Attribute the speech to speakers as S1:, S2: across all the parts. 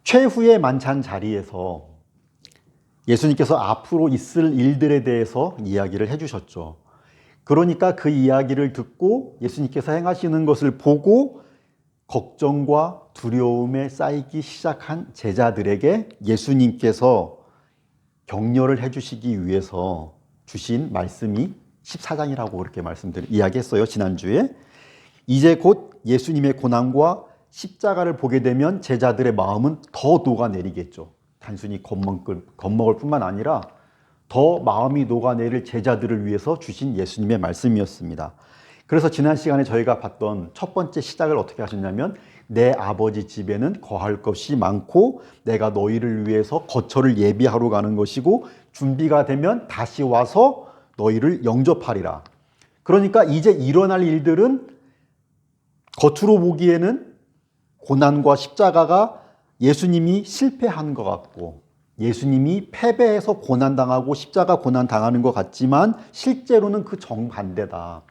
S1: 최후의 만찬 자리에서 예수님께서 앞으로 있을 일들에 대해서 이야기를 해주셨죠. 그러니까 그 이야기를 듣고 예수님께서 행하시는 것을 보고 걱정과 두려움에 쌓이기 시작한 제자들에게 예수님께서 격려를 해주시기 위해서 주신 말씀이 14장이라고 그렇게 이야기했어요, 지난주에. 이제 곧 예수님의 고난과 십자가를 보게 되면 제자들의 마음은 더 녹아내리겠죠. 단순히 겁먹을 뿐만 아니라 더 마음이 녹아내릴 제자들을 위해서 주신 예수님의 말씀이었습니다. 그래서 지난 시간에 저희가 봤던 첫 번째 시작을 어떻게 하셨냐면, 내 아버지 집에는 거할 것이 많고 내가 너희를 위해서 거처를 예비하러 가는 것이고 준비가 되면 다시 와서 너희를 영접하리라. 그러니까 이제 일어날 일들은 겉으로 보기에는 고난과 십자가가 예수님이 실패한 것 같고 예수님이 패배해서 고난당하고 십자가 고난당하는 것 같지만 실제로는 그 정반대다.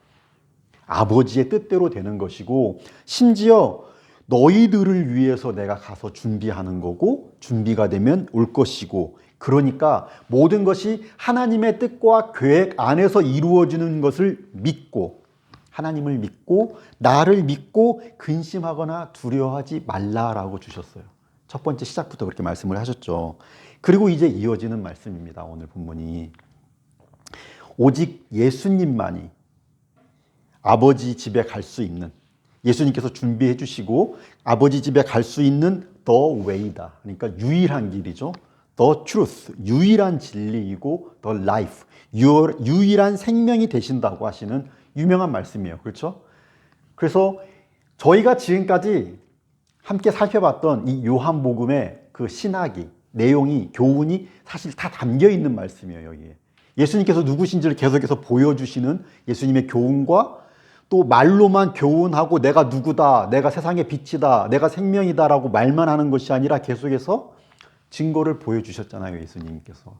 S1: 아버지의 뜻대로 되는 것이고 심지어 너희들을 위해서 내가 가서 준비하는 거고 준비가 되면 올 것이고, 그러니까 모든 것이 하나님의 뜻과 계획 안에서 이루어지는 것을 믿고, 하나님을 믿고 나를 믿고 근심하거나 두려워하지 말라라고 주셨어요. 첫 번째 시작부터 그렇게 말씀을 하셨죠. 그리고 이제 이어지는 말씀입니다. 오늘 본문이 오직 예수님만이 아버지 집에 갈 수 있는, 예수님께서 준비해 주시고 아버지 집에 갈 수 있는 the way다. 그러니까 유일한 길이죠. the truth, 유일한 진리이고 the life, 유일한 생명이 되신다고 하시는 유명한 말씀이에요. 그렇죠? 그래서 저희가 지금까지 함께 살펴봤던 이 요한복음의 그 신학이, 내용이, 교훈이 사실 다 담겨 있는 말씀이에요. 여기에 예수님께서 누구신지를 계속해서 보여주시는 예수님의 교훈과 또 말로만 교훈하고 내가 누구다, 내가 세상의 빛이다, 내가 생명이다 라고 말만 하는 것이 아니라 계속해서 증거를 보여주셨잖아요, 예수님께서.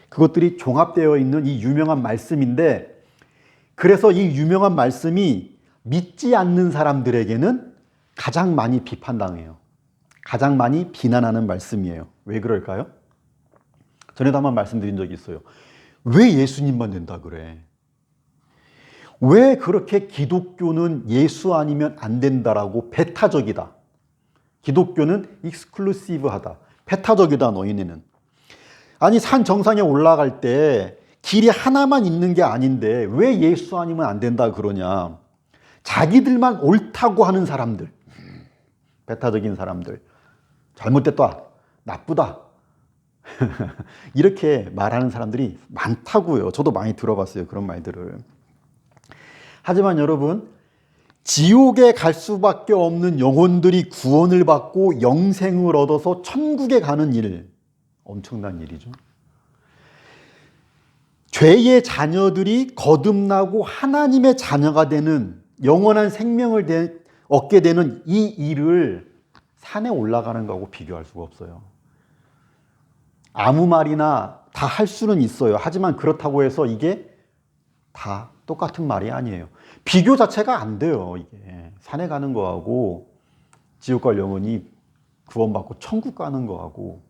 S1: 그것들이 종합되어 있는 이 유명한 말씀인데, 그래서 이 유명한 말씀이 믿지 않는 사람들에게는 가장 많이 비판당해요. 가장 많이 비난하는 말씀이에요. 왜 그럴까요? 전에도 한번 말씀드린 적이 있어요. 왜 예수님만 된다 그래? 왜 그렇게 기독교는 예수 아니면 안 된다라고 배타적이다. 기독교는 익스클루시브하다. 배타적이다, 너희네는. 아니, 산 정상에 올라갈 때 길이 하나만 있는 게 아닌데 왜 예수 아니면 안 된다 그러냐. 자기들만 옳다고 하는 사람들, 배타적인 사람들, 잘못됐다, 나쁘다 이렇게 말하는 사람들이 많다고요. 저도 많이 들어봤어요, 그런 말들을. 하지만 여러분, 지옥에 갈 수밖에 없는 영혼들이 구원을 받고 영생을 얻어서 천국에 가는 일, 엄청난 일이죠. 죄의 자녀들이 거듭나고 하나님의 자녀가 되는, 영원한 생명을 얻게 되는 이 일을 산에 올라가는 거하고 비교할 수가 없어요. 아무 말이나 다 할 수는 있어요. 하지만 그렇다고 해서 이게 다 똑같은 말이 아니에요. 비교 자체가 안 돼요. 이게 산에 가는 거하고 지옥 갈 영혼이 구원받고 천국 가는 거하고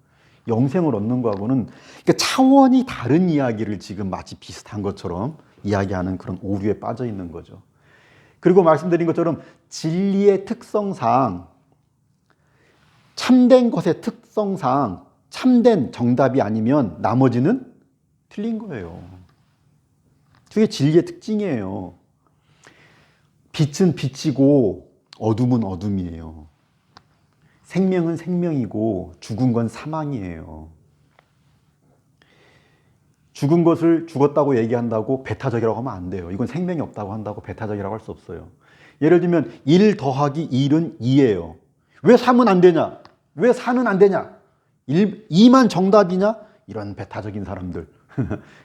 S1: 영생을 얻는 거하고는 그러니까 차원이 다른 이야기를 지금 마치 비슷한 것처럼 이야기하는 그런 오류에 빠져 있는 거죠. 그리고 말씀드린 것처럼 진리의 특성상, 참된 것의 특성상 참된 정답이 아니면 나머지는 틀린 거예요. 그게 진리의 특징이에요. 빛은 빛이고 어둠은 어둠이에요. 생명은 생명이고 죽은 건 사망이에요. 죽은 것을 죽었다고 얘기한다고 배타적이라고 하면 안 돼요. 이건 생명이 없다고 한다고 배타적이라고 할 수 없어요. 예를 들면 1 더하기 1은 2예요. 왜 3은 안 되냐? 왜 4는 안 되냐? 2만 정답이냐? 이런 배타적인 사람들.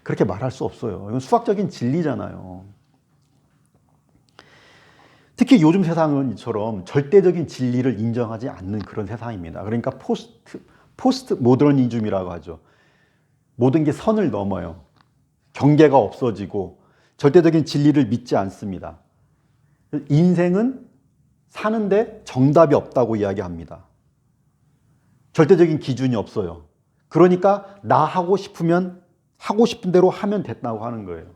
S1: 그렇게 말할 수 없어요. 이건 수학적인 진리잖아요. 특히 요즘 세상은 이처럼 절대적인 진리를 인정하지 않는 그런 세상입니다. 그러니까 포스트 모더니즘이라고 하죠. 모든 게 선을 넘어요. 경계가 없어지고 절대적인 진리를 믿지 않습니다. 인생은 사는데 정답이 없다고 이야기합니다. 절대적인 기준이 없어요. 그러니까 나 하고 싶으면 하고 싶은 대로 하면 됐다고 하는 거예요.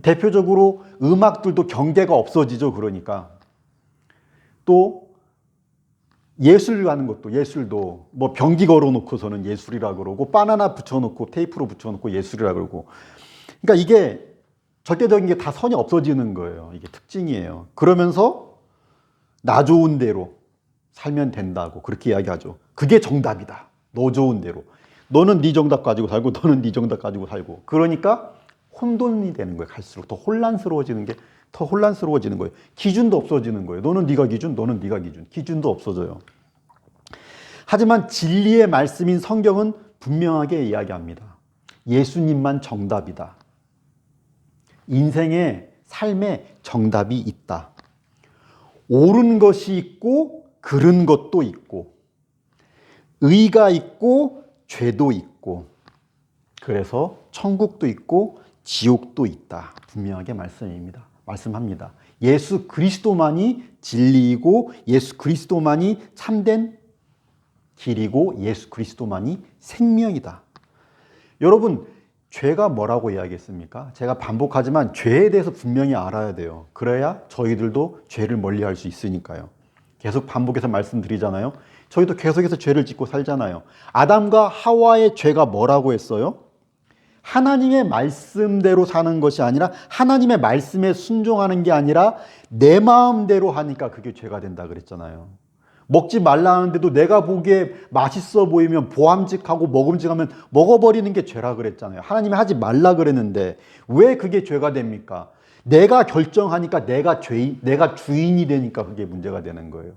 S1: 대표적으로 음악들도 경계가 없어지죠. 그러니까 또 예술 하는 것도 예술도 뭐 변기 걸어놓고서는 예술이라 그러고 바나나 붙여놓고 테이프로 붙여놓고 예술이라 그러고 그러니까 이게 절대적인 게 다 선이 없어지는 거예요. 이게 특징이에요. 그러면서 나 좋은 대로 살면 된다고 그렇게 이야기하죠. 그게 정답이다. 너 좋은 대로. 너는 네 정답 가지고 살고 너는 네 정답 가지고 살고 그러니까 혼돈이 되는 거예요. 갈수록 더 혼란스러워지는 게 더 혼란스러워지는 거예요. 기준도 없어지는 거예요. 너는 네가 기준, 너는 네가 기준. 기준도 없어져요. 하지만 진리의 말씀인 성경은 분명하게 이야기합니다. 예수님만 정답이다. 인생의 삶에 정답이 있다. 옳은 것이 있고 그른 것도 있고 의가 있고 죄도 있고 그래서 천국도 있고 지옥도 있다. 분명하게 말씀합니다. 예수 그리스도만이 진리이고 예수 그리스도만이 참된 길이고 예수 그리스도만이 생명이다. 여러분, 죄가 뭐라고 이야기했습니까? 제가 반복하지만 죄에 대해서 분명히 알아야 돼요. 그래야 저희들도 죄를 멀리할 수 있으니까요. 계속 반복해서 말씀드리잖아요. 저희도 계속해서 죄를 짓고 살잖아요. 아담과 하와의 죄가 뭐라고 했어요? 하나님의 말씀대로 사는 것이 아니라 하나님의 말씀에 순종하는 게 아니라 내 마음대로 하니까 그게 죄가 된다 그랬잖아요. 먹지 말라 하는데도 내가 보기에 맛있어 보이면 보암직하고 먹음직하면 먹어버리는 게 죄라 그랬잖아요. 하나님이 하지 말라 그랬는데 왜 그게 죄가 됩니까? 내가 결정하니까 내가 주인이 되니까 그게 문제가 되는 거예요.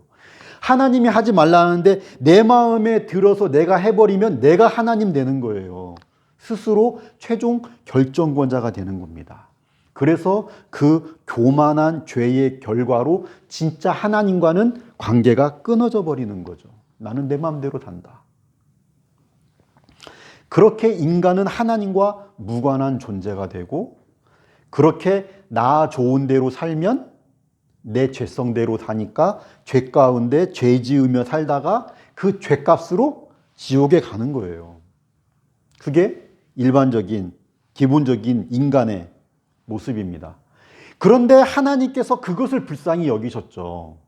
S1: 하나님이 하지 말라 하는데 내 마음에 들어서 내가 해버리면 내가 하나님 되는 거예요. 스스로 최종 결정권자가 되는 겁니다. 그래서 그 교만한 죄의 결과로 진짜 하나님과는 관계가 끊어져 버리는 거죠. 나는 내 마음대로 산다. 그렇게 인간은 하나님과 무관한 존재가 되고 그렇게 나 좋은 대로 살면 내 죄성대로 사니까 죄 가운데 죄 지으며 살다가 그 죄값으로 지옥에 가는 거예요. 그게 일반적인 기본적인 인간의 모습입니다. 그런데 하나님께서 그것을 불쌍히 여기셨죠.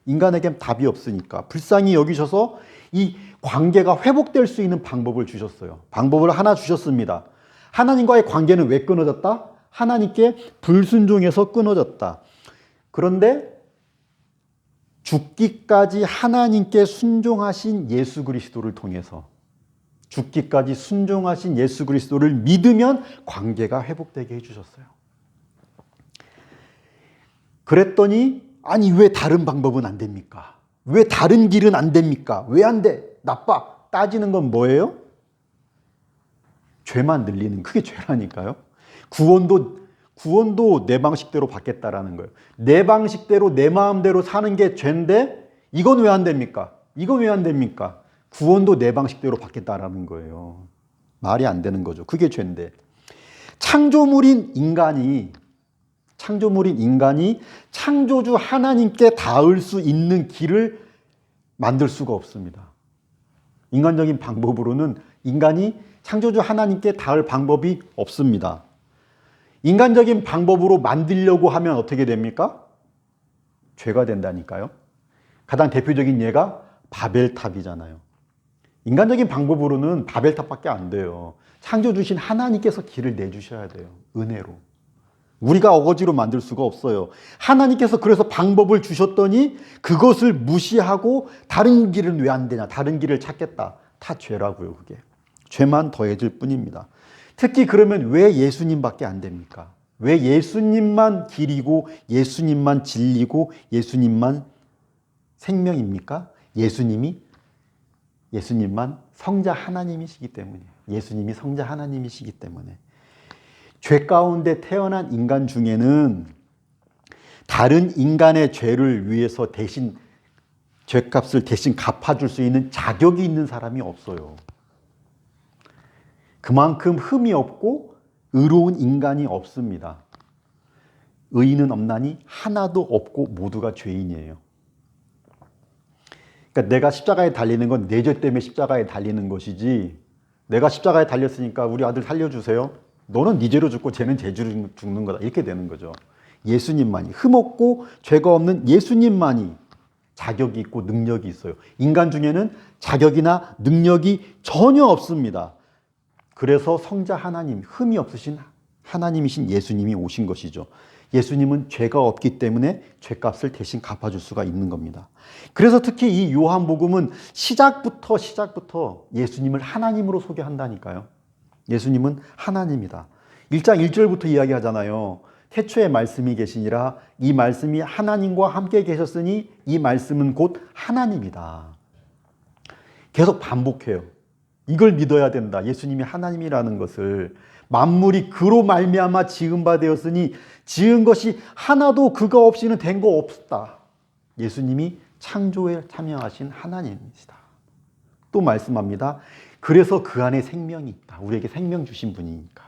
S1: 인간에겐 답이 없으니까 불쌍히 여기셔서 이 관계가 회복될 수 있는 방법을 주셨어요. 방법을 하나 주셨습니다. 하나님과의 관계는 왜 끊어졌다? 하나님께 불순종해서 끊어졌다. 그런데 죽기까지 하나님께 순종하신 예수 그리스도를 통해서 죽기까지 순종하신 예수 그리스도를 믿으면 관계가 회복되게 해주셨어요. 그랬더니 아니 왜 다른 방법은 안 됩니까? 왜 다른 길은 안 됩니까? 왜 안 돼? 나빠. 따지는 건 뭐예요? 죄만 늘리는 그게 죄라니까요. 구원도 내 방식대로 받겠다라는 거예요. 내 방식대로 내 마음대로 사는 게 죄인데 이건 왜 안 됩니까? 이건 왜 안 됩니까? 구원도 내 방식대로 받겠다라는 거예요. 말이 안 되는 거죠. 그게 죄인데. 창조물인 인간이 창조주 하나님께 닿을 수 있는 길을 만들 수가 없습니다. 인간적인 방법으로는 인간이 창조주 하나님께 닿을 방법이 없습니다. 인간적인 방법으로 만들려고 하면 어떻게 됩니까? 죄가 된다니까요. 가장 대표적인 예가 바벨탑이잖아요. 인간적인 방법으로는 바벨탑밖에 안 돼요. 창조주신 하나님께서 길을 내주셔야 돼요. 은혜로. 우리가 어거지로 만들 수가 없어요. 하나님께서 그래서 방법을 주셨더니 그것을 무시하고 다른 길은 왜 안 되냐? 다른 길을 찾겠다. 다 죄라고요, 그게. 죄만 더해질 뿐입니다. 특히 그러면 왜 예수님밖에 안 됩니까? 왜 예수님만 길이고 예수님만 진리고 예수님만 생명입니까? 예수님만 성자 하나님이시기 때문이에요. 예수님이 성자 하나님이시기 때문에. 죄 가운데 태어난 인간 중에는 다른 인간의 죄를 위해서 대신 죄값을 대신 갚아줄 수 있는 자격이 있는 사람이 없어요. 그만큼 흠이 없고 의로운 인간이 없습니다. 의인은 없나니 하나도 없고 모두가 죄인이에요. 그러니까 내가 십자가에 달리는 건 내 죄 때문에 십자가에 달리는 것이지, 내가 십자가에 달렸으니까 우리 아들 살려주세요. 너는 네 죄로 죽고 쟤는 제 죄로 죽는 거다. 이렇게 되는 거죠. 예수님만이, 흠없고 죄가 없는 예수님만이 자격이 있고 능력이 있어요. 인간 중에는 자격이나 능력이 전혀 없습니다. 그래서 성자 하나님, 흠이 없으신 하나님이신 예수님이 오신 것이죠. 예수님은 죄가 없기 때문에 죄값을 대신 갚아줄 수가 있는 겁니다. 그래서 특히 이 요한복음은 시작부터 예수님을 하나님으로 소개한다니까요. 예수님은 하나님이다. 1장 1절부터 이야기하잖아요. 태초에 말씀이 계시니라, 이 말씀이 하나님과 함께 계셨으니 이 말씀은 곧 하나님이다. 계속 반복해요. 이걸 믿어야 된다. 예수님이 하나님이라는 것을. 만물이 그로 말미암아 지은 바 되었으니 지은 것이 하나도 그가 없이는 된 거 없다. 예수님이 창조에 참여하신 하나님이시다. 또 말씀합니다. 그래서 그 안에 생명이 있다. 우리에게 생명 주신 분이니까.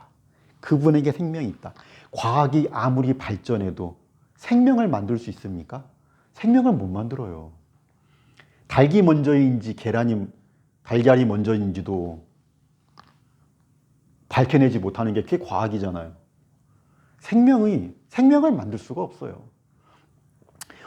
S1: 그분에게 생명이 있다. 과학이 아무리 발전해도 생명을 만들 수 있습니까? 생명을 못 만들어요. 닭이 먼저인지 달걀이 먼저인지도 밝혀내지 못하는 게 그게 과학이잖아요. 생명을 만들 수가 없어요.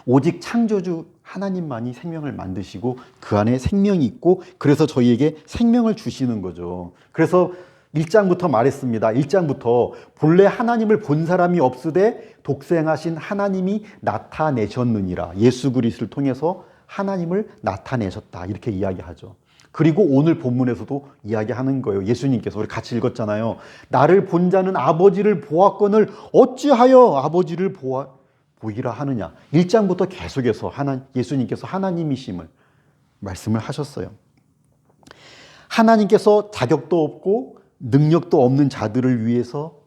S1: 오직 창조주 하나님만이 생명을 만드시고 그 안에 생명이 있고, 그래서 저희에게 생명을 주시는 거죠. 그래서 1장부터 말했습니다. 1장부터 본래 하나님을 본 사람이 없으되 독생하신 하나님이 나타내셨느니라. 예수 그리스도를 통해서 하나님을 나타내셨다. 이렇게 이야기하죠. 그리고 오늘 본문에서도 이야기하는 거예요. 예수님께서, 우리 같이 읽었잖아요. 나를 본 자는 아버지를 보았거늘 어찌하여 아버지를 보이라 하느냐. 1장부터 계속해서 예수님께서 하나님이심을 말씀을 하셨어요. 하나님께서 자격도 없고 능력도 없는 자들을 위해서,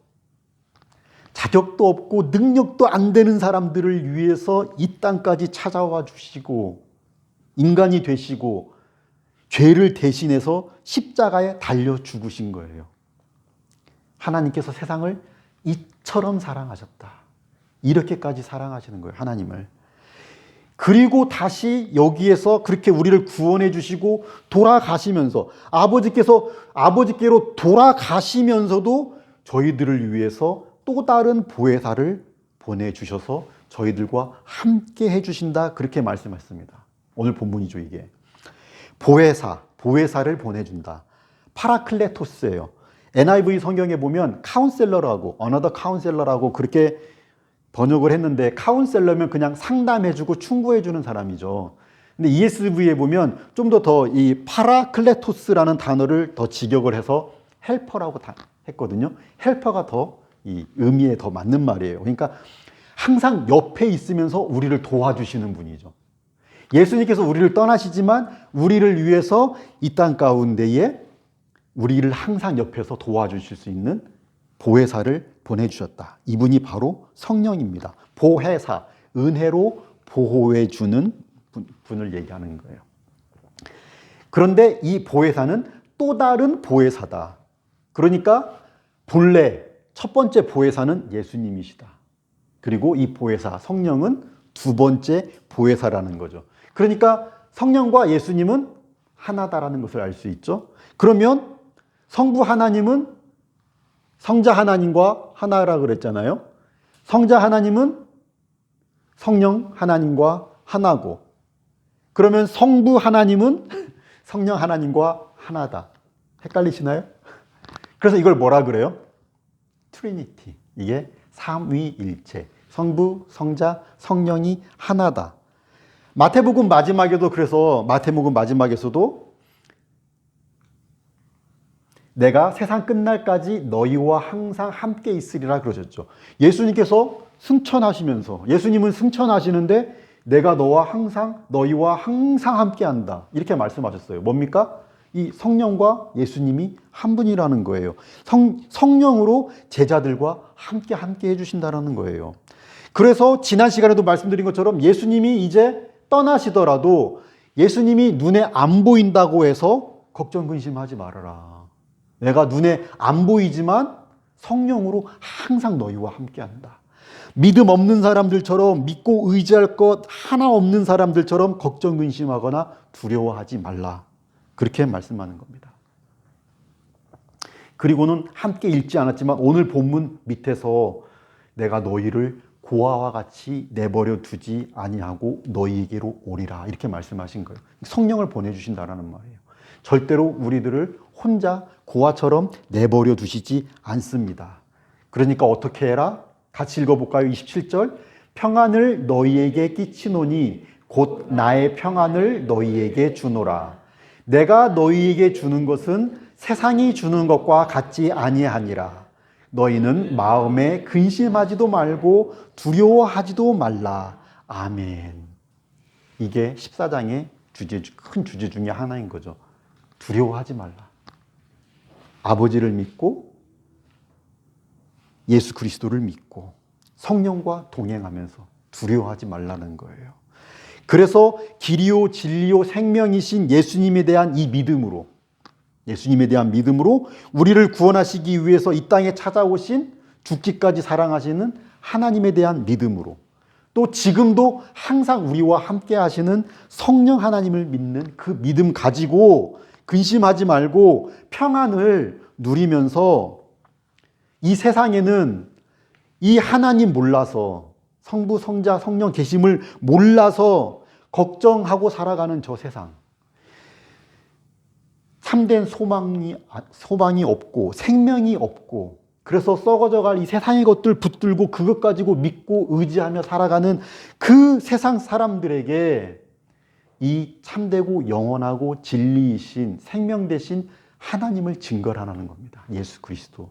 S1: 자격도 없고 능력도 안 되는 사람들을 위해서 이 땅까지 찾아와 주시고 인간이 되시고 죄를 대신해서 십자가에 달려 죽으신 거예요. 하나님께서 세상을 이처럼 사랑하셨다. 이렇게까지 사랑하시는 거예요, 하나님을. 그리고 다시 여기에서 그렇게 우리를 구원해 주시고 돌아가시면서, 아버지께로 돌아가시면서도 저희들을 위해서 또 다른 보혜사를 보내주셔서 저희들과 함께 해주신다. 그렇게 말씀하셨습니다. 오늘 본문이죠, 이게. 보혜사를 보내준다. 파라클레토스예요. NIV 성경에 보면 카운셀러라고, another counselor라고 그렇게 번역을 했는데, 카운셀러면 그냥 상담해주고 충고해주는 사람이죠. 근데 ESV에 보면 좀 더 이 파라클레토스라는 단어를 더 직역을 해서 헬퍼라고 했거든요. 헬퍼가 더 이 의미에 더 맞는 말이에요. 그러니까 항상 옆에 있으면서 우리를 도와주시는 분이죠. 예수님께서 우리를 떠나시지만 우리를 위해서 이 땅 가운데에 우리를 항상 옆에서 도와주실 수 있는 보혜사를 보내주셨다. 이분이 바로 성령입니다. 보혜사, 은혜로 보호해 주는 분을 얘기하는 거예요. 그런데 이 보혜사는 또 다른 보혜사다. 그러니까 본래 첫 번째 보혜사는 예수님이시다. 그리고 이 보혜사, 성령은 두 번째 보혜사라는 거죠. 그러니까 성령과 예수님은 하나다라는 것을 알 수 있죠. 그러면 성부 하나님은 성자 하나님과 하나라 그랬잖아요. 성자 하나님은 성령 하나님과 하나고, 그러면 성부 하나님은 성령 하나님과 하나다. 헷갈리시나요? 그래서 이걸 뭐라 그래요? 트리니티. 이게 삼위일체. 성부, 성자, 성령이 하나다. 마태복음 마지막에도, 그래서 마태복음 마지막에서도 내가 세상 끝날까지 너희와 항상 함께 있으리라 그러셨죠. 예수님께서 승천하시면서, 예수님은 승천하시는데 내가 너희와 항상 함께 한다. 이렇게 말씀하셨어요. 뭡니까? 이 성령과 예수님이 한 분이라는 거예요. 성령으로 제자들과 함께 해주신다는 거예요. 그래서 지난 시간에도 말씀드린 것처럼 예수님이 이제 떠나시더라도 예수님이 눈에 안 보인다고 해서 걱정 근심하지 말아라. 내가 눈에 안 보이지만 성령으로 항상 너희와 함께 한다. 믿음 없는 사람들처럼 믿고 의지할 것 하나 없는 사람들처럼 걱정, 근심하거나 두려워하지 말라. 그렇게 말씀하는 겁니다. 그리고는 함께 읽지 않았지만 오늘 본문 밑에서 내가 너희를 고아와 같이 내버려 두지 아니하고 너희에게로 오리라 이렇게 말씀하신 거예요. 성령을 보내주신다라는 말이에요. 절대로 우리들을 혼자 고아처럼 내버려 두시지 않습니다. 그러니까 어떻게 해라? 같이 읽어볼까요? 27절 평안을 너희에게 끼치노니 곧 나의 평안을 너희에게 주노라. 내가 너희에게 주는 것은 세상이 주는 것과 같지 아니하니라. 너희는 마음에 근심하지도 말고 두려워하지도 말라. 아멘. 이게 14장의 큰 주제 중에 하나인 거죠. 두려워하지 말라. 아버지를 믿고 예수 그리스도를 믿고 성령과 동행하면서 두려워하지 말라는 거예요. 그래서 길이요 진리요 생명이신 예수님에 대한 이 믿음으로 우리를 구원하시기 위해서 이 땅에 찾아오신 죽기까지 사랑하시는 하나님에 대한 믿음으로 또 지금도 항상 우리와 함께 하시는 성령 하나님을 믿는 그 믿음 가지고 근심하지 말고 평안을 누리면서 이 세상에는 이 하나님 몰라서 성부, 성자, 성령 계심을 몰라서 걱정하고 살아가는 저 세상 참된 소망이 없고 생명이 없고 그래서 썩어져갈 이 세상의 것들 붙들고 그것 가지고 믿고 의지하며 살아가는 그 세상 사람들에게 이 참되고 영원하고 진리이신 생명 되신 하나님을 증거하라는 겁니다. 예수 그리스도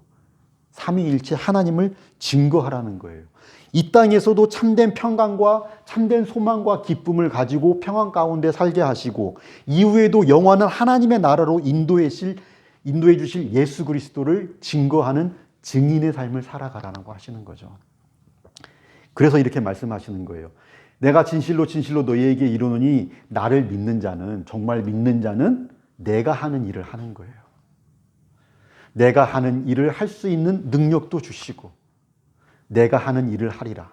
S1: 삼위일체 하나님을 증거하라는 거예요. 이 땅에서도 참된 평강과 참된 소망과 기쁨을 가지고 평안 가운데 살게 하시고 이후에도 영원한 하나님의 나라로 인도해 주실 예수 그리스도를 증거하는 증인의 삶을 살아가라고 하시는 거죠. 그래서 이렇게 말씀하시는 거예요. 내가 진실로 진실로 너희에게 이르노니 나를 믿는 자는 정말 믿는 자는 내가 하는 일을 하는 거예요. 내가 하는 일을 할 수 있는 능력도 주시고 내가 하는 일을 하리라.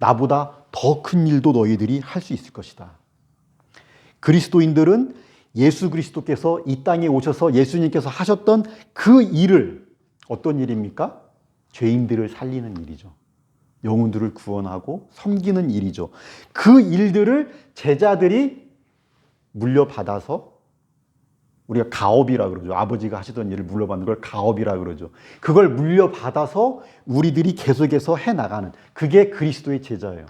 S1: 나보다 더 큰 일도 너희들이 할 수 있을 것이다. 그리스도인들은 예수 그리스도께서 이 땅에 오셔서 예수님께서 하셨던 그 일을 어떤 일입니까? 죄인들을 살리는 일이죠. 영혼들을 구원하고 섬기는 일이죠. 그 일들을 제자들이 물려받아서 우리가 가업이라 그러죠. 아버지가 하시던 일을 물려받는 걸 가업이라 그러죠. 그걸 물려받아서 우리들이 계속해서 해나가는 그게 그리스도의 제자예요.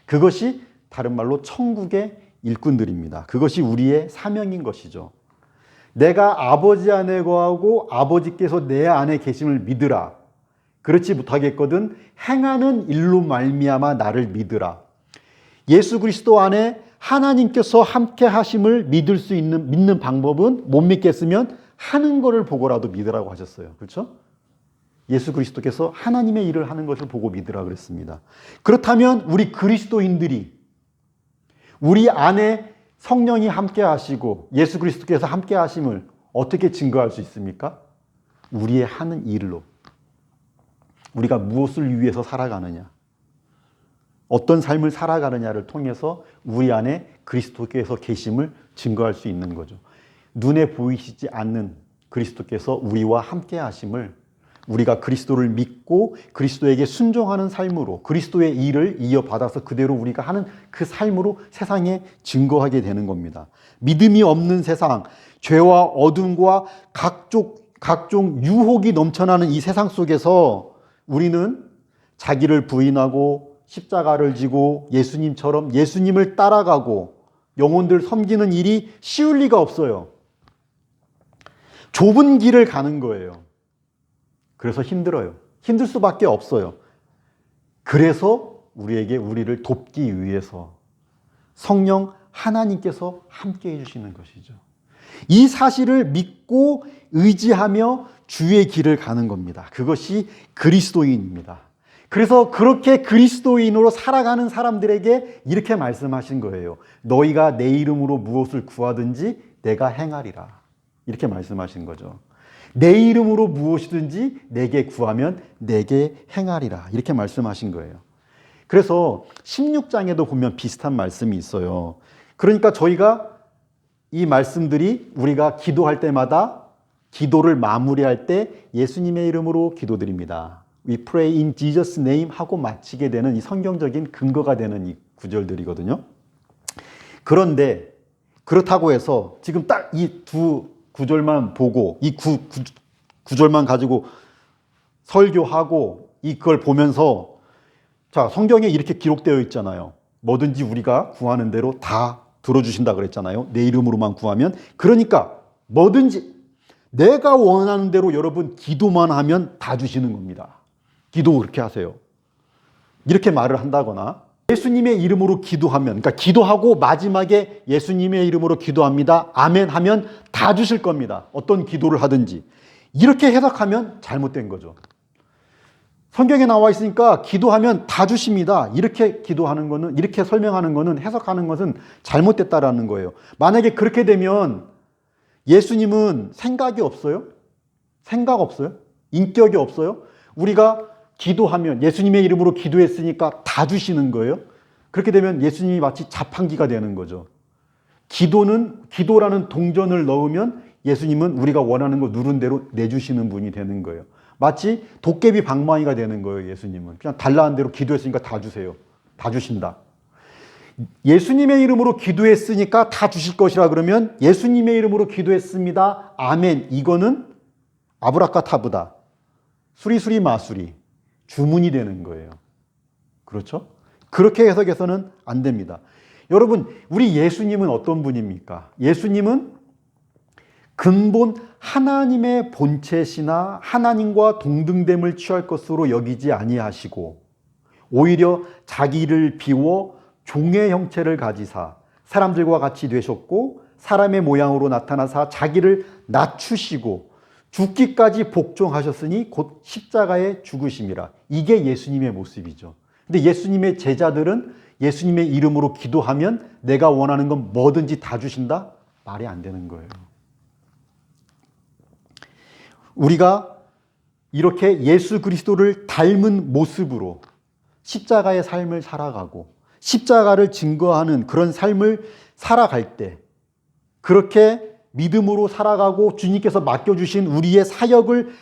S1: 그것이 다른 말로 천국의 일꾼들입니다. 그것이 우리의 사명인 것이죠. 내가 아버지 안에 거하고 아버지께서 내 안에 계심을 믿으라. 그렇지 못하겠거든 행하는 일로 말미암아 나를 믿으라. 예수 그리스도 안에 하나님께서 함께 하심을 믿는 방법은 못 믿겠으면 하는 것을 보고라도 믿으라고 하셨어요. 그렇죠? 예수 그리스도께서 하나님의 일을 하는 것을 보고 믿으라 그랬습니다. 그렇다면 우리 그리스도인들이 우리 안에 성령이 함께 하시고 예수 그리스도께서 함께 하심을 어떻게 증거할 수 있습니까? 우리의 하는 일로. 우리가 무엇을 위해서 살아가느냐, 어떤 삶을 살아가느냐를 통해서 우리 안에 그리스도께서 계심을 증거할 수 있는 거죠. 눈에 보이시지 않는 그리스도께서 우리와 함께 하심을 우리가 그리스도를 믿고 그리스도에게 순종하는 삶으로 그리스도의 일을 이어받아서 그대로 우리가 하는 그 삶으로 세상에 증거하게 되는 겁니다. 믿음이 없는 세상, 죄와 어둠과 각종 유혹이 넘쳐나는 이 세상 속에서 우리는 자기를 부인하고 십자가를 지고 예수님처럼 예수님을 따라가고 영혼들 섬기는 일이 쉬울 리가 없어요. 좁은 길을 가는 거예요. 그래서 힘들어요. 힘들 수밖에 없어요. 그래서 우리를 돕기 위해서 성령 하나님께서 함께 해주시는 것이죠. 이 사실을 믿고 의지하며 주의 길을 가는 겁니다. 그것이 그리스도인입니다. 그래서 그렇게 그리스도인으로 살아가는 사람들에게 이렇게 말씀하신 거예요. 너희가 내 이름으로 무엇을 구하든지 내가 행하리라. 이렇게 말씀하신 거죠. 내 이름으로 무엇이든지 내게 구하면 내게 행하리라. 이렇게 말씀하신 거예요. 그래서 16장에도 보면 비슷한 말씀이 있어요. 그러니까 저희가 이 말씀들이 우리가 기도할 때마다 기도를 마무리할 때 예수님의 이름으로 기도드립니다. We pray in Jesus' name 하고 마치게 되는 이 성경적인 근거가 되는 이 구절들이거든요. 그런데 그렇다고 해서 지금 딱 이 두 구절만 보고 이 구절만 가지고 설교하고 이걸 보면서 자, 성경에 이렇게 기록되어 있잖아요. 뭐든지 우리가 구하는 대로 다 들어주신다 그랬잖아요. 내 이름으로만 구하면. 그러니까 뭐든지 내가 원하는 대로 여러분 기도만 하면 다 주시는 겁니다. 기도 그렇게 하세요. 이렇게 말을 한다거나 예수님의 이름으로 기도하면, 그러니까 기도하고 마지막에 예수님의 이름으로 기도합니다. 아멘 하면 다 주실 겁니다. 어떤 기도를 하든지. 이렇게 해석하면 잘못된 거죠. 성경에 나와 있으니까 기도하면 다 주십니다. 이렇게 기도하는 거는, 이렇게 설명하는 거는, 해석하는 것은 잘못됐다라는 거예요. 만약에 그렇게 되면 예수님은 생각이 없어요? 생각 없어요? 인격이 없어요? 우리가 기도하면 예수님의 이름으로 기도했으니까 다 주시는 거예요? 그렇게 되면 예수님이 마치 자판기가 되는 거죠. 기도라는 동전을 넣으면 예수님은 우리가 원하는 거 누른 대로 내주시는 분이 되는 거예요. 마치 도깨비 방망이가 되는 거예요. 예수님은 그냥 달라는 대로 기도했으니까 다 주세요. 다 주신다. 예수님의 이름으로 기도했으니까 다 주실 것이라 그러면 예수님의 이름으로 기도했습니다. 아멘. 이거는 아브라카타브다. 수리수리 마수리. 주문이 되는 거예요. 그렇죠? 그렇게 해석해서는 안 됩니다. 여러분, 우리 예수님은 어떤 분입니까? 예수님은 근본 하나님의 본체시나 하나님과 동등됨을 취할 것으로 여기지 아니하시고 오히려 자기를 비워 종의 형체를 가지사 사람들과 같이 되셨고 사람의 모양으로 나타나사 자기를 낮추시고 죽기까지 복종하셨으니 곧 십자가에 죽으심이라. 이게 예수님의 모습이죠. 근데 예수님의 제자들은 예수님의 이름으로 기도하면 내가 원하는 건 뭐든지 다 주신다? 말이 안 되는 거예요. 우리가 이렇게 예수 그리스도를 닮은 모습으로 십자가의 삶을 살아가고 십자가를 증거하는 그런 삶을 살아갈 때 그렇게 믿음으로 살아가고 주님께서 맡겨주신 우리의 사역을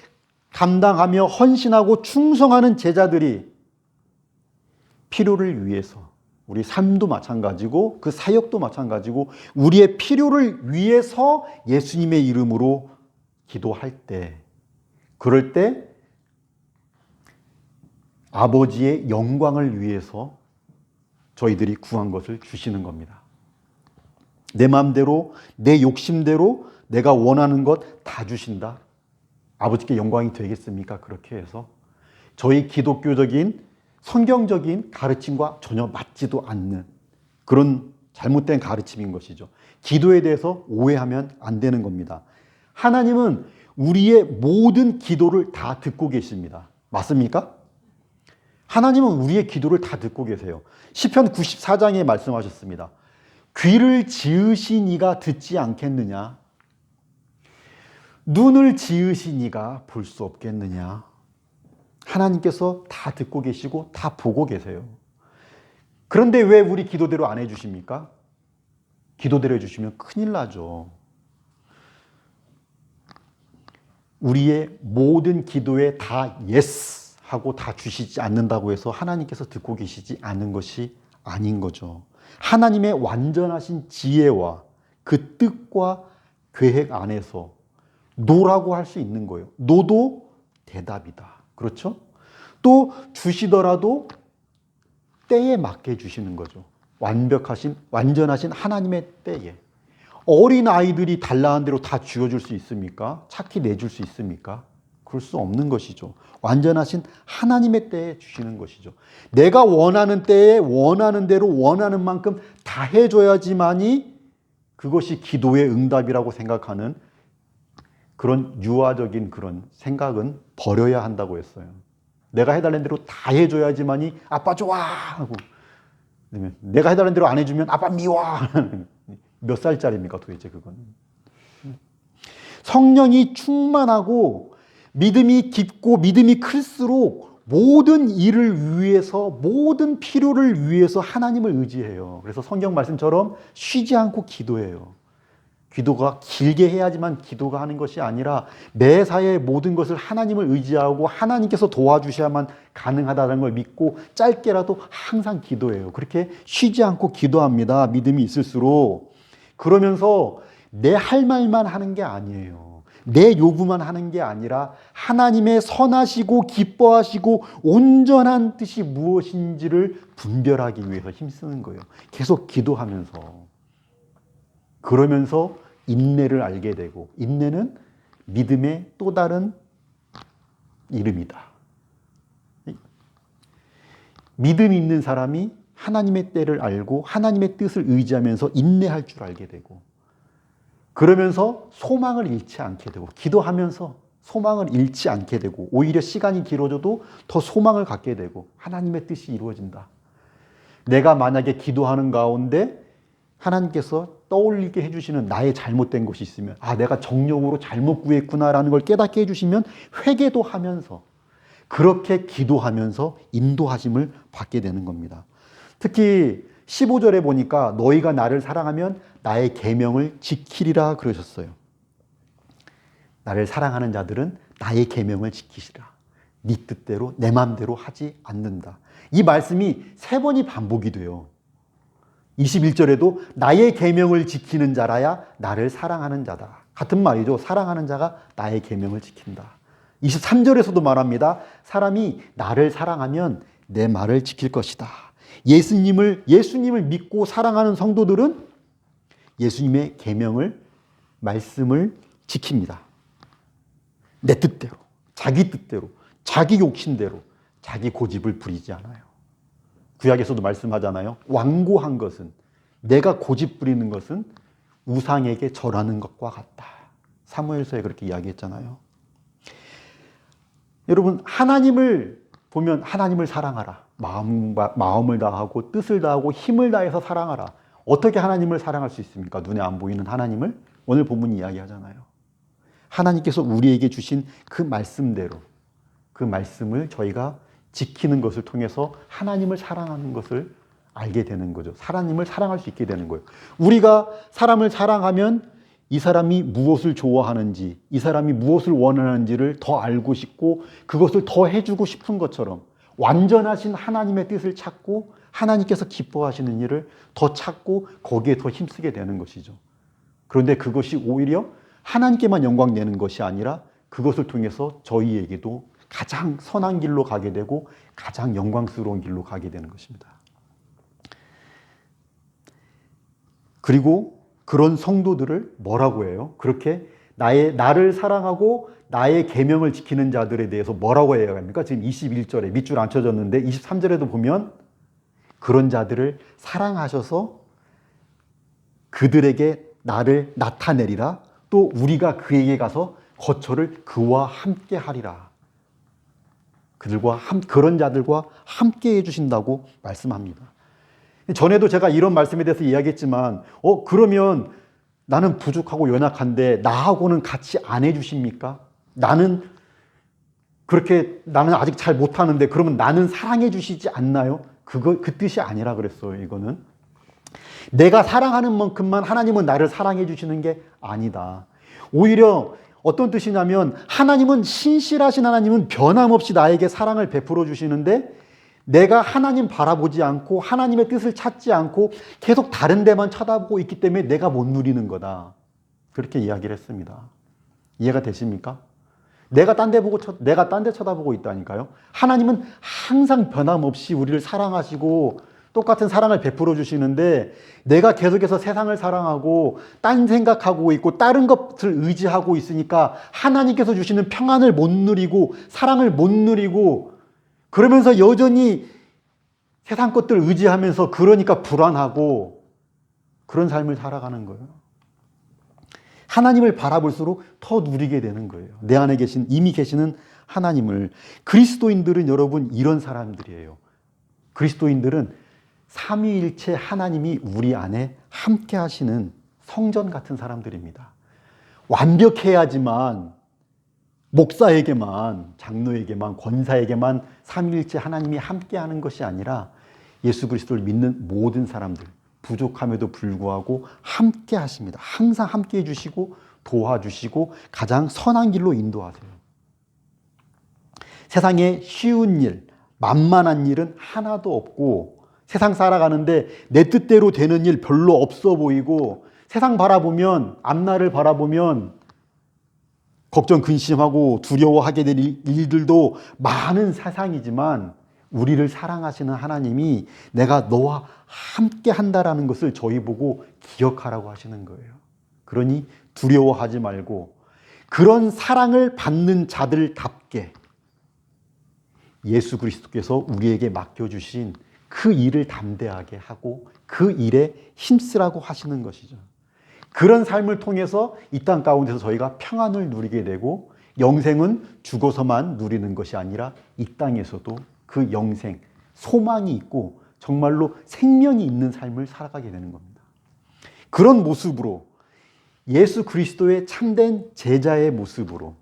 S1: 감당하며 헌신하고 충성하는 제자들이 필요를 위해서 우리 삶도 마찬가지고 그 사역도 마찬가지고 우리의 필요를 위해서 예수님의 이름으로 기도할 때 그럴 때 아버지의 영광을 위해서 저희들이 구한 것을 주시는 겁니다. 내 마음대로 내 욕심대로 내가 원하는 것 다 주신다. 아버지께 영광이 되겠습니까? 그렇게 해서 저희 기독교적인 성경적인 가르침과 전혀 맞지도 않는 그런 잘못된 가르침인 것이죠. 기도에 대해서 오해하면 안 되는 겁니다. 하나님은 우리의 모든 기도를 다 듣고 계십니다. 맞습니까? 하나님은 우리의 기도를 다 듣고 계세요. 시편 94장에 말씀하셨습니다. 귀를 지으신 이가 듣지 않겠느냐? 눈을 지으신 이가 볼 수 없겠느냐? 하나님께서 다 듣고 계시고 다 보고 계세요. 그런데 왜 우리 기도대로 안 해주십니까? 기도대로 해주시면 큰일 나죠. 우리의 모든 기도에 다 예스 하고 다 주시지 않는다고 해서 하나님께서 듣고 계시지 않은 것이 아닌 거죠. 하나님의 완전하신 지혜와 그 뜻과 계획 안에서 노라고 할 수 있는 거예요. 노도 대답이다. 그렇죠? 또 주시더라도 때에 맞게 주시는 거죠. 완전하신 하나님의 때에. 어린 아이들이 달라는 대로 다 쥐어줄 수 있습니까? 착히 내줄 수 있습니까? 그럴 수 없는 것이죠. 완전하신 하나님의 때에 주시는 것이죠. 내가 원하는 때에 원하는 대로 원하는 만큼 다 해줘야지만이 그것이 기도의 응답이라고 생각하는 그런 유아적인 그런 생각은 버려야 한다고 했어요. 내가 해달라는 대로 다 해줘야지만이 아빠 좋아 하고 내가 해달라는 대로 안 해주면 아빠 미워. 몇 살짜리입니까 도대체 그건. 성령이 충만하고 믿음이 깊고 믿음이 클수록 모든 일을 위해서, 모든 필요를 위해서 하나님을 의지해요. 그래서 성경 말씀처럼 쉬지 않고 기도해요. 기도가 길게 해야지만 기도가 하는 것이 아니라 매사에 모든 것을 하나님을 의지하고 하나님께서 도와주셔야만 가능하다는 걸 믿고 짧게라도 항상 기도해요. 그렇게 쉬지 않고 기도합니다. 믿음이 있을수록. 그러면서 내 할 말만 하는 게 아니에요. 내 요구만 하는 게 아니라 하나님의 선하시고 기뻐하시고 온전한 뜻이 무엇인지를 분별하기 위해서 힘쓰는 거예요. 계속 기도하면서. 그러면서 인내를 알게 되고, 인내는 믿음의 또 다른 이름이다. 믿음 있는 사람이 하나님의 때를 알고 하나님의 뜻을 의지하면서 인내할 줄 알게 되고, 그러면서 소망을 잃지 않게 되고, 기도하면서 소망을 잃지 않게 되고, 오히려 시간이 길어져도 더 소망을 갖게 되고, 하나님의 뜻이 이루어진다. 내가 만약에 기도하는 가운데 하나님께서 떠올리게 해주시는 나의 잘못된 것이 있으면, 아, 내가 정욕으로 잘못 구했구나라는 걸 깨닫게 해주시면 회개도 하면서, 그렇게 기도하면서 인도하심을 받게 되는 겁니다. 특히 15절에 보니까 너희가 나를 사랑하면 나의 계명을 지키리라 그러셨어요. 나를 사랑하는 자들은 나의 계명을 지키시라. 네 뜻대로 내 마음대로 하지 않는다. 이 말씀이 3번이 반복이 돼요. 21절에도 나의 계명을 지키는 자라야 나를 사랑하는 자다. 같은 말이죠. 사랑하는 자가 나의 계명을 지킨다. 23절에서도 말합니다. 사람이 나를 사랑하면 내 말을 지킬 것이다. 예수님을 믿고 사랑하는 성도들은 예수님의 계명을, 말씀을 지킵니다. 내 뜻대로, 자기 뜻대로, 자기 욕심대로, 자기 고집을 부리지 않아요. 구약에서도 말씀하잖아요. 완고한 것은, 내가 고집 부리는 것은 우상에게 절하는 것과 같다. 사무엘서에 그렇게 이야기했잖아요. 여러분, 하나님을 보면 하나님을 사랑하라. 마음을 다하고 뜻을 다하고 힘을 다해서 사랑하라. 어떻게 하나님을 사랑할 수 있습니까? 눈에 안 보이는 하나님을 오늘 본문이 이야기하잖아요. 하나님께서 우리에게 주신 그 말씀대로, 그 말씀을 저희가 지키는 것을 통해서 하나님을 사랑하는 것을 알게 되는 거죠. 하나님을 사랑할 수 있게 되는 거예요. 우리가 사람을 사랑하면 이 사람이 무엇을 좋아하는지, 이 사람이 무엇을 원하는지를 더 알고 싶고 그것을 더 해주고 싶은 것처럼 완전하신 하나님의 뜻을 찾고 하나님께서 기뻐하시는 일을 더 찾고 거기에 더 힘쓰게 되는 것이죠. 그런데 그것이 오히려 하나님께만 영광 내는 것이 아니라 그것을 통해서 저희에게도 가장 선한 길로 가게 되고 가장 영광스러운 길로 가게 되는 것입니다. 그리고 그런 성도들을 뭐라고 해요? 그렇게 나를 사랑하고 나의 계명을 지키는 자들에 대해서 뭐라고 해야 합니까? 지금 21절에 밑줄 안 쳐졌는데 23절에도 보면 그런 자들을 사랑하셔서 그들에게 나를 나타내리라. 또 우리가 그에게 가서 거처를 그와 함께 하리라. 그런 자들과 함께 해주신다고 말씀합니다. 전에도 제가 이런 말씀에 대해서 이야기했지만, 그러면 나는 부족하고 연약한데 나하고는 같이 안 해주십니까? 나는 아직 잘 못하는데 그러면 나는 사랑해 주시지 않나요? 그 뜻이 아니라 그랬어요. 이거는 내가 사랑하는 만큼만 하나님은 나를 사랑해 주시는 게 아니다. 오히려 어떤 뜻이냐면 하나님은 신실하신 하나님은 변함없이 나에게 사랑을 베풀어 주시는데 내가 하나님 바라보지 않고 하나님의 뜻을 찾지 않고 계속 다른 데만 쳐다보고 있기 때문에 내가 못 누리는 거다. 그렇게 이야기를 했습니다. 이해가 되십니까? 내가 딴 데 쳐다보고 있다니까요. 하나님은 항상 변함없이 우리를 사랑하시고 똑같은 사랑을 베풀어 주시는데 내가 계속해서 세상을 사랑하고 딴 생각하고 있고 다른 것을 의지하고 있으니까 하나님께서 주시는 평안을 못 누리고 사랑을 못 누리고 그러면서 여전히 세상 것들을 의지하면서 그러니까 불안하고 그런 삶을 살아가는 거예요. 하나님을 바라볼수록 더 누리게 되는 거예요. 내 안에 이미 계시는 하나님을. 그리스도인들은 여러분 이런 사람들이에요. 그리스도인들은 삼위일체 하나님이 우리 안에 함께 하시는 성전 같은 사람들입니다. 완벽해야지만 목사에게만, 장로에게만, 권사에게만 삼위일체 하나님이 함께하는 것이 아니라 예수 그리스도를 믿는 모든 사람들, 부족함에도 불구하고 함께 하십니다. 항상 함께 해주시고 도와주시고 가장 선한 길로 인도하세요. 세상에 쉬운 일, 만만한 일은 하나도 없고, 세상 살아가는데 내 뜻대로 되는 일 별로 없어 보이고, 세상 바라보면, 앞날을 바라보면 걱정, 근심하고 두려워하게 될 일들도 많은 세상이지만, 우리를 사랑하시는 하나님이 내가 너와 함께 한다라는 것을 저희 보고 기억하라고 하시는 거예요. 그러니 두려워하지 말고 그런 사랑을 받는 자들답게 예수 그리스도께서 우리에게 맡겨주신 그 일을 담대하게 하고 그 일에 힘쓰라고 하시는 것이죠. 그런 삶을 통해서 이 땅 가운데서 저희가 평안을 누리게 되고, 영생은 죽어서만 누리는 것이 아니라 이 땅에서도 그 영생, 소망이 있고 정말로 생명이 있는 삶을 살아가게 되는 겁니다. 그런 모습으로, 예수 그리스도의 참된 제자의 모습으로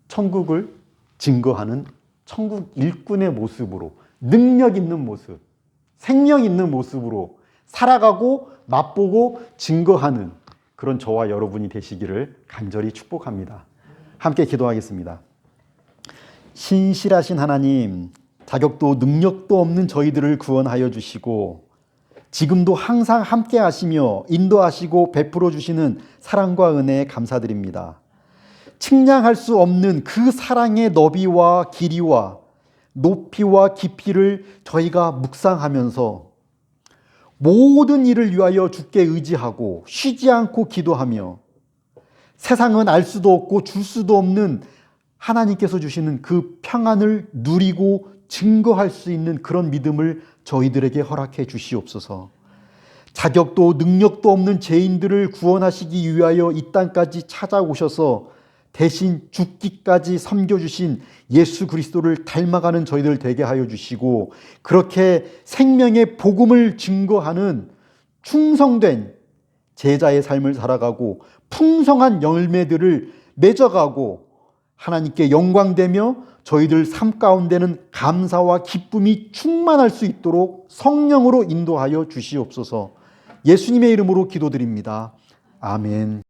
S1: 천국을 증거하는 천국 일꾼의 모습으로, 능력 있는 모습, 생명 있는 모습으로 살아가고 맛보고 증거하는 그런 저와 여러분이 되시기를 간절히 축복합니다. 함께 기도하겠습니다. 신실하신 하나님, 자격도 능력도 없는 저희들을 구원하여 주시고 지금도 항상 함께 하시며 인도하시고 베풀어 주시는 사랑과 은혜에 감사드립니다. 측량할 수 없는 그 사랑의 너비와 길이와 높이와 깊이를 저희가 묵상하면서 모든 일을 위하여 주께 의지하고 쉬지 않고 기도하며, 세상은 알 수도 없고 줄 수도 없는 하나님께서 주시는 그 평안을 누리고 증거할 수 있는 그런 믿음을 저희들에게 허락해 주시옵소서. 자격도 능력도 없는 죄인들을 구원하시기 위하여 이 땅까지 찾아오셔서 대신 죽기까지 섬겨주신 예수 그리스도를 닮아가는 저희들 되게 하여 주시고, 그렇게 생명의 복음을 증거하는 충성된 제자의 삶을 살아가고 풍성한 열매들을 맺어가고 하나님께 영광되며 저희들 삶 가운데는 감사와 기쁨이 충만할 수 있도록 성령으로 인도하여 주시옵소서. 예수님의 이름으로 기도드립니다. 아멘.